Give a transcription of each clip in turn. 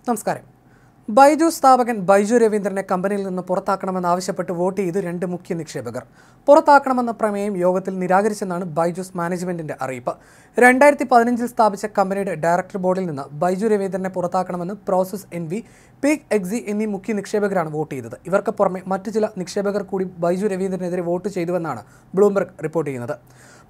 നമസ്കാരം. ബൈജൂസ് സ്ഥാപകൻ ബൈജു രവീന്ദ്രനെ കമ്പനിയിൽ നിന്ന് പുറത്താക്കണമെന്നാവശ്യപ്പെട്ട് വോട്ട് ചെയ്ത് രണ്ട് മുഖ്യ നിക്ഷേപകർ. പുറത്താക്കണമെന്ന പ്രമേയം യോഗത്തിൽ നിരാകരിച്ചെന്നാണ് ബൈജൂസ് മാനേജ്മെന്റിന്റെ അറിയിപ്പ്. 2015 സ്ഥാപിച്ച കമ്പനിയുടെ ഡയറക്ടർ ബോർഡിൽ നിന്ന് ബൈജു രവീന്ദ്രനെ പുറത്താക്കണമെന്ന് പ്രോസസ് NV, പീക്ക് എക്സി എന്നീ മുഖ്യ നിക്ഷേപകരാണ് വോട്ട് ചെയ്തത്. ഇവർക്ക് പുറമെ മറ്റു ചില നിക്ഷേപകർ കൂടി ബൈജു രവീന്ദ്രനെതിരെ വോട്ട് ചെയ്തുവെന്നാണ് ബ്ലൂംബർഗ് റിപ്പോർട്ട് ചെയ്യുന്നത്.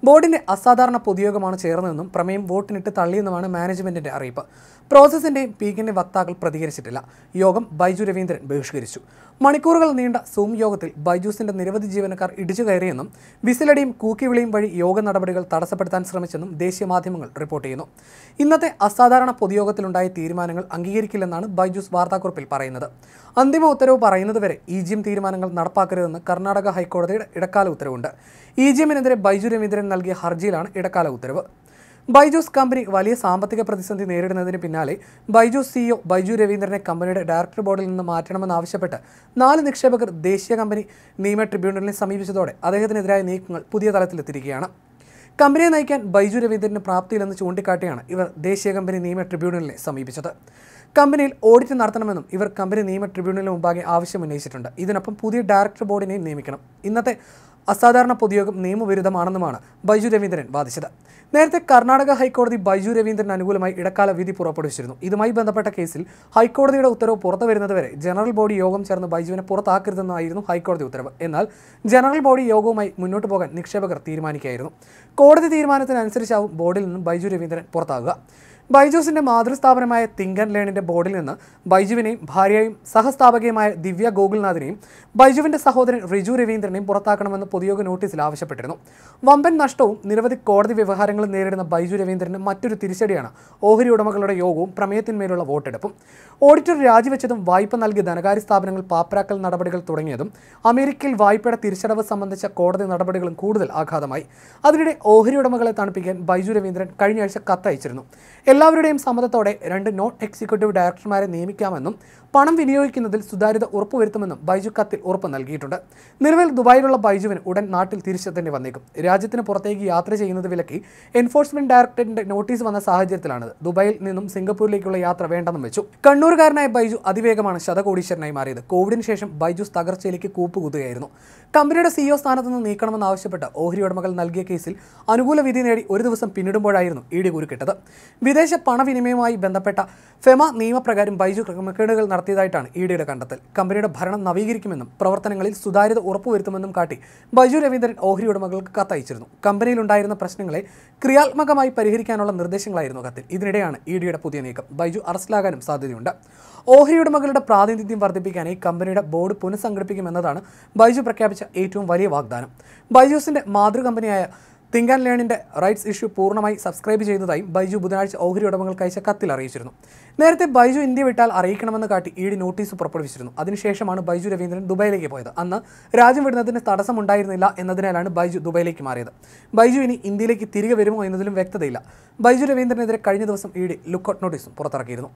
ബോർഡിന്റെ അസാധാരണ പൊതുയോഗമാണ് ചേർന്നതെന്നും പ്രമേയം വോട്ടിനിട്ട് തള്ളിയെന്നുമാണ് മാനേജ്മെന്റിന്റെ അറിയിപ്പ്. പ്രോസസിന്റെയും പീക്കിന്റെ വക്താക്കൾ പ്രതികരിച്ചിട്ടില്ല. യോഗം ബൈജു രവീന്ദ്രൻ ബഹിഷ്കരിച്ചു. മണിക്കൂറുകൾ നീണ്ട സൂം യോഗത്തിൽ ബൈജൂസിന്റെ നിരവധി ജീവനക്കാർ ഇടിച്ചു കയറിയെന്നും വിസിലടിയും കൂക്കിവിളിയും വഴി യോഗ നടപടികൾ തടസ്സപ്പെടുത്താൻ ശ്രമിച്ചെന്നും ദേശീയ മാധ്യമങ്ങൾ റിപ്പോർട്ട് ചെയ്യുന്നു. ഇന്നത്തെ അസാധാരണ പൊതുയോഗത്തിലുണ്ടായ തീരുമാനങ്ങൾ അംഗീകരിക്കില്ലെന്നാണ് ബൈജൂസ് വാർത്താക്കുറിപ്പിൽ പറയുന്നത്. അന്തിമ ഉത്തരവ് പറയുന്നതുവരെ EGM തീരുമാനങ്ങൾ നടപ്പാക്കരുതെന്ന് കർണാടക ഹൈക്കോടതിയുടെ ഇടക്കാല ഉത്തരവുണ്ട്. EGMനെതിരെ ബൈജു രവീന്ദ്രൻ നൽകിയ ഹർജിയിലാണ് ഇടക്കാല ഉത്തരവ്. ബൈജൂസ് കമ്പനി വലിയ സാമ്പത്തിക പ്രതിസന്ധി നേരിടുന്നതിന് പിന്നാലെ ബൈജൂസ് CEO ബൈജു രവീന്ദ്രനെ കമ്പനിയുടെ ഡയറക്ടർ ബോർഡിൽ നിന്ന് മാറ്റണമെന്നാവശ്യപ്പെട്ട് 4 നിക്ഷേപകർ ദേശീയ കമ്പനി നിയമ ട്രിബ്യൂണലിനെ സമീപിച്ചതോടെ അദ്ദേഹത്തിനെതിരായ നീക്കങ്ങൾ പുതിയ തലത്തിലെത്തിയിരിക്കുകയാണ്. കമ്പനിയെ നയിക്കാൻ ബൈജു രവീന്ദ്രന് പ്രാപ്തിയില്ലെന്ന് ചൂണ്ടിക്കാട്ടിയാണ് ഇവർ ദേശീയ കമ്പനി നിയമ ട്രിബ്യൂണലിനെ സമീപിച്ചത്. കമ്പനിയിൽ ഓഡിറ്റ് നടത്തണമെന്നും ഇവർ കമ്പനി നിയമ ട്രിബ്യൂണലിന് മുമ്പാകെ ആവശ്യമുന്നയിച്ചിട്ടുണ്ട്. ഇതിനൊപ്പം പുതിയ ഡയറക്ടർ ബോർഡിനെയും നിയമിക്കണം. ഇന്നത്തെ അസാധാരണ പൊതുയോഗം നിയമവിരുദ്ധമാണെന്നുമാണ് ബൈജു രവീന്ദ്രൻ വാദിച്ചത്. നേരത്തെ കർണാടക ഹൈക്കോടതി ബൈജു രവീന്ദ്രന് അനുകൂലമായി ഇടക്കാല വിധി പുറപ്പെടുവിച്ചിരുന്നു. ഇതുമായി ബന്ധപ്പെട്ട കേസിൽ ഹൈക്കോടതിയുടെ ഉത്തരവ് പുറത്തു വരുന്നതുവരെ ജനറൽ ബോഡി യോഗം ചേർന്ന് ബൈജുവിനെ പുറത്താക്കരുതെന്നായിരുന്നു ഹൈക്കോടതി ഉത്തരവ്. എന്നാൽ ജനറൽ ബോഡി യോഗവുമായി മുന്നോട്ട് പോകാൻ നിക്ഷേപകർ തീരുമാനിക്കുകയായിരുന്നു. കോടതി തീരുമാനത്തിനനുസരിച്ചാവും ബോർഡിൽ നിന്നും ബൈജു രവീന്ദ്രൻ പുറത്താകുക. ബൈജൂസിന്റെ മാതൃസ്ഥാപനമായ തിങ്ക് ആൻഡ് ലേണിന്റെ ബോർഡിൽ നിന്ന് ബൈജുവിനെയും ഭാര്യയും സഹസ്ഥാപകയുമായ ദിവ്യ ഗോകുൽനാഥിനെയും ബൈജുവിന്റെ സഹോദരൻ റിജു രവീന്ദ്രനെയും പുറത്താക്കണമെന്ന് പൊതുയോഗ നോട്ടീസിൽ ആവശ്യപ്പെട്ടിരുന്നു. വമ്പൻ നഷ്ടവും നിരവധി കോടതി വ്യവഹാരങ്ങളും നേരിടുന്ന ബൈജു രവീന്ദ്രന് മറ്റൊരു തിരിച്ചടിയാണ് ഓഹരി ഉടമകളുടെ യോഗവും പ്രമേയത്തിന്മേലുള്ള വോട്ടെടുപ്പും. ഓഡിറ്റർ രാജിവെച്ചതും വായ്പ നൽകിയ ധനകാര്യ സ്ഥാപനങ്ങൾ പാപ്പരാക്കൽ നടപടികൾ തുടങ്ങിയതും അമേരിക്കയിൽ വായ്പയുടെ തിരിച്ചടവ് സംബന്ധിച്ച കോടതി നടപടികളും കൂടുതൽ ആഘാതമായി. അതിനിടെ ഓഹരി ഉടമകളെ തണുപ്പിക്കാൻ ബൈജു രവീന്ദ്രൻ കഴിഞ്ഞ ആഴ്ച കത്തയച്ചിരുന്നു. എല്ലാവരുടെയും സമ്മതത്തോടെ 2 നോൺ എക്സിക്യൂട്ടീവ് ഡയറക്ടർമാരെ നിയമിക്കാമെന്നും പണം വിനിയോഗിക്കുന്നതിൽ സുതാര്യത ഉറപ്പുവരുത്തുമെന്നും ബൈജു കത്തിൽ ഉറപ്പ് നൽകിയിട്ടുണ്ട്. നിലവിൽ ദുബായിലുള്ള ബൈജുവിന് ഉടൻ നാട്ടിൽ തിരിച്ചെത്തേണ്ടി വന്നേക്കും. രാജ്യത്തിന് പുറത്തേക്ക് യാത്ര ചെയ്യുന്നത് വിലക്കി എൻഫോഴ്സ്മെന്റ് ഡയറക്ടറേറ്റിന്റെ നോട്ടീസ് വന്ന സാഹചര്യത്തിലാണിത്. ദുബായിൽ നിന്നും സിംഗപ്പൂരിലേക്കുള്ള യാത്ര വേണ്ടെന്നും വെച്ചു. കണ്ണൂരുകാരനായ ബൈജു അതിവേഗമാണ് ശതകോടീശ്വരനായി മാറിയത്. കോവിഡിന് ശേഷം ബൈജൂസ് തകർച്ചയിലേക്ക് കൂപ്പുകുത്തുകയായിരുന്നു. കമ്പനിയുടെ CEO സ്ഥാനത്ത് നിന്ന് നീക്കണമെന്നാവശ്യപ്പെട്ട് ഓഹരി ഉടമകൾ നൽകിയ കേസിൽ അനുകൂല വിധി നേടി ഒരു ദിവസം പിന്നിടുമ്പോഴായിരുന്നു ED കുരുക്കിട്ടത്. വിദേശ പണവിനിമയവുമായി ബന്ധപ്പെട്ട ഫെമ നിയമപ്രകാരം ബൈജു ക്രമക്കേടുകൾ നടത്തിയതായിട്ടാണ് EDയുടെ കണ്ടെത്തൽ. കമ്പനിയുടെ ഭരണം നവീകരിക്കുമെന്നും പ്രവർത്തനങ്ങളിൽ സുതാര്യത ഉറപ്പുവരുത്തുമെന്നും കാട്ടി ബൈജു രവീന്ദ്രൻ ഓഹരി ഉടമകൾക്ക് കത്തയച്ചിരുന്നു. കമ്പനിയിലുണ്ടായിരുന്ന പ്രശ്നങ്ങളെ ക്രിയാത്മകമായി പരിഹരിക്കാനുള്ള നിർദ്ദേശങ്ങളായിരുന്നു കത്തിൽ. ഇതിനിടെയാണ് EDയുടെ പുതിയ നീക്കം. ബൈജു അറസ്റ്റിലാകാനും സാധ്യതയുണ്ട്. ഓഹരി ഉടമകളുടെ പ്രാതിനിധ്യം വർദ്ധിപ്പിക്കാനായി കമ്പനിയുടെ ബോർഡ് പുനഃസംഘടിപ്പിക്കുമെന്നതാണ് ബൈജു പ്രഖ്യാപിച്ച ഏറ്റവും വലിയ വാഗ്ദാനം. ബൈജൂസിന്റെ മാതൃകമ്പനിയായ തിങ്ക് ആൻഡ് ലേണിന്റെ റൈറ്റ്സ് ഇഷ്യൂ പൂർണ്ണമായി സബ്സ്ക്രൈബ് ചെയ്യുന്നതായും ബൈജു ബുധനാഴ്ച ഓഹരി ഉടമകൾക്ക് അയച്ച കത്തിൽ അറിയിച്ചിരുന്നു. നേരത്തെ ബൈജു ഇന്ത്യ വിട്ടാൽ അറിയിക്കണമെന്ന് കാട്ടി ED നോട്ടീസ് പുറപ്പെടുവിച്ചിരുന്നു. അതിനുശേഷമാണ് ബൈജു രവീന്ദ്രൻ ദുബായിലേക്ക് പോയത്. അന്ന് രാജ്യം വിടുന്നതിന് തടസ്സമുണ്ടായിരുന്നില്ല എന്നതിനാലാണ് ബൈജു ദുബായിലേക്ക് മാറിയത്. ബൈജു ഇനി ഇന്ത്യയിലേക്ക് തിരികെ വരുമോ എന്നതിലും വ്യക്തതയില്ല. ബൈജു രവീന്ദ്രനെതിരെ കഴിഞ്ഞ ദിവസം ED ലുക്കൌട്ട് നോട്ടീസും പുറത്തിറക്കിയിരുന്നു.